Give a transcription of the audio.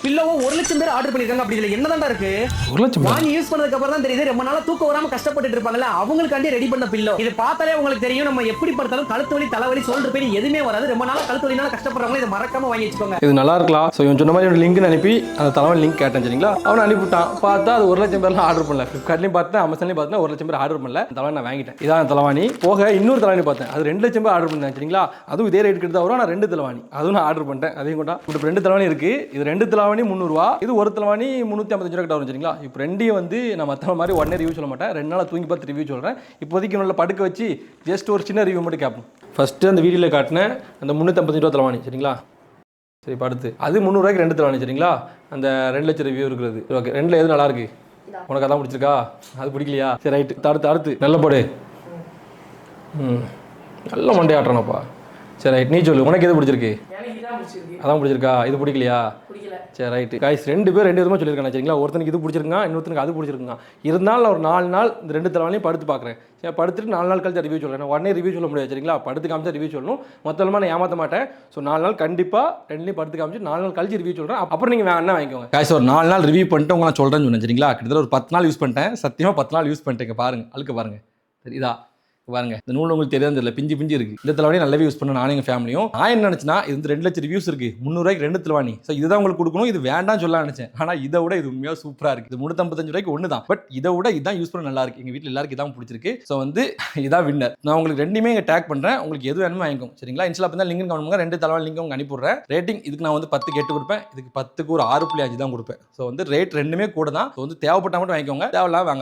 பில்லோவும் 1,00,000 பேர் ஆர்டர் பண்ணிருக்காங்க. அப்படி இதுல என்னதான்டா இருக்கு? 1,00,000 வாங்கி யூஸ் பண்ணதுக்கு அப்புறம் தான் தெரியுது ரொம்ப நாளா தூக்கம் வராம கஷ்டப்பட்டுட்டு இருப்பாங்கல்ல, அவங்களுக்காண்டி ரெடி பண்ண பில்லோ. இது பார்த்தாலே உங்களுக்கு தெரியும், நம்ம எப்படி பார்த்தாலும் கழுத்து வலி தலைவலி சொல்ற பேர் எதுவுமே வராது. ரொம்ப நாளா கழுத்து வலினால கஷ்டப்படுறவங்க இதை மறக்காம வாங்கி வச்சுக்கோங்க. இது நல்லா இருக்கலாம். ஸோ இவன் சொன்ன மாதிரி ஒரு லிங்க் அனுப்பி அந்த தலைவன் லிங்க் கேட்டேன் சரிங்களா, அவனை அனுப்பிவிட்டான். பார்த்தா அது 1,00,000 பேர்லாம் ஆர்டர் பண்ணல. ஃப்ளிப்கார்ட்லையும் பார்த்தேன், அமேசான்லையும் பார்த்தேன், 1,00,000 பேர் ஆர்டர் பண்ணல. தலைவன் நான் வாங்கிட்டேன். இதான் தலைவாணி. போக இன்னொரு தலைவாணி பார்த்தேன், அது 2,00,000 பேர் ஆர்டர் பண்ணேன் சரிங்களா. அதுவும் இதே ரேட் கிட்ட வரும். நான் 2 தலைவாணி அதுவும் நான் ஆர்டர் பண்ணிட்டேன். அதையும் கொண்டா இப்போ 2 தலைவாணி இருக்கு. இது 2 தலைவாணி 300 ரூபா, இது ஒரு தலைவாணி 355 ரூபா கிட்ட வரும் சரிங்களா. இப்போ ரெண்டையும் வந்து நான் மற்ற மாதிரி உடனே ரிவ்யூ சொல்ல மாட்டேன், 2 நாள் தூங்கி பார்த்து ரிவ்யூ சொல்கிறேன். இப்போதைக்கு நல்ல படுக்க வச்சு ஜஸ்ட் ஒரு சின்ன ரிவ்யூ மட்டும் கேட்போம். ஃபஸ்ட்டு அந்த வீடியோவில் காட்டினேன் அந்த 355 ரூபா தலைவாணி சரிங்களா. சரி படுத்து அது 300 ரூபாய்க்கு 2 தலைவாணி சரிங்களா. அந்த 2,00,000 ரிவ்யூ இருக்கிறது. ஓகே, 2ல் எது நல்லா இருக்கு? உனக்கு அதான் பிடிச்சிருக்கா? அது பிடிக்கலையா? சரி ரைட்டு, அடுத்து நல்ல போடு. நல்ல மண்டே ஆட்டுறானப்பா. சரி ரைட், நீ சொல்லு, உனக்கு எது பிடிச்சிருக்கு? அதான் பிடிச்சிருக்கா? இது பிடிக்கலையா? சரி ரைட்டு காய்ஸ், 2 பேர் 2 விதமாக சொல்லியிருக்காங்க சரிங்களா. ஒருத்தனுக்கு இது பிடிச்சிருக்கா, இன்னொருத்தனுக்கு அது பிடிச்சிருக்கா. இருந்தாலும் ஒரு 4 நாள் இந்த 2 தலைவாணியும் படுத்து பார்க்குறேன். சரி படுத்துட்டு 4 நாள் கழிச்சு ரிவ்யூ சொல்கிறேன். உடனே ரிவ்யூ சொல்ல முடியாது சரிங்களா. படுத்து காமிச்சா ரிவ்யூ சொல்லணும். மொத்தமாக நான் ஏமாற்ற மாட்டேன். ஸோ 4 நாள் கண்டிப்பாக 2லையும் படுத்து காமிச்சு 4 நாள் கழிச்சு ரிவ்யூ சொல்கிறேன். அப்புறம் நீங்கள் வேணா வாங்கிக்கோங்க காய்ஸ். ஒரு 4 நாள் ரிவ்யூ பண்ணிட்டு உங்களை நான் சொல்கிறேன்னு சொன்னேன் சரிங்களா. கிட்டத்தட்ட ஒரு 10 நாள் யூஸ் பண்ணிட்டேன். சத்தியமாக 10 நாள் யூஸ் பண்ணிட்டேங்க. பாருங்கள் அழுக்க பாருங்கள். சரிதா பாருங்க, இந்த நூல் உங்களுக்கு தெரியாது தெரியல, பிஞ்சு இருக்கு. இந்த தலைவாணி நல்லாவே யூஸ் பண்ண நானும் எங்கள் ஃபேமிலியும். நான் என்ன நினச்சேன்னா, இது வந்து 2,00,000 ரிவ்யூஸ் இருக்கு, 300 ரூபாய்க்கு 2 தலைவாணி. ஸோ இதுதான் உங்களுக்கு கொடுக்கணும், இது வேண்டாம் சொல்ல நினைச்சேன். ஆனால் இதை விட இது உண்மையாக சூப்பராக இருக்கு. இது 355 ரூபாய்க்கு ஒன்று தான், பட் இதை விட இதான் யூஸ் பண்ண நல்லா இருக்கு. எங்கள் வீட்டில் எல்லாருக்கும் இதான் பிடிச்சிருக்கு. ஸோ வந்து இதான் வின்னர். நான் உங்களுக்கு ரெண்டுமே இங்கே டேக் பண்ணுறேன். உங்களுக்கு எது வேணுமோ வாங்கிக்கோங்க சரிங்களா. இன்ஸ்டால பார்த்தா லிங்க் கவனிங்க. 2 தலைவாணி லிங்க் உங்களுக்கு அனுப்பிடுறேன். ரேட்டிங் இதுக்கு நான் வந்து 10க்கு 8 கொடுப்பேன், இதுக்கு 10க்கு ஒரு 6.5 தான் கொடுப்பேன். ஸோ வந்து ரேட் ரெண்டுமே கூட தான். ஸோ வந்து தேவைப்பட்டா மட்டும் வாங்கிக்கோங்க, தேவையில்லாம வாங்க.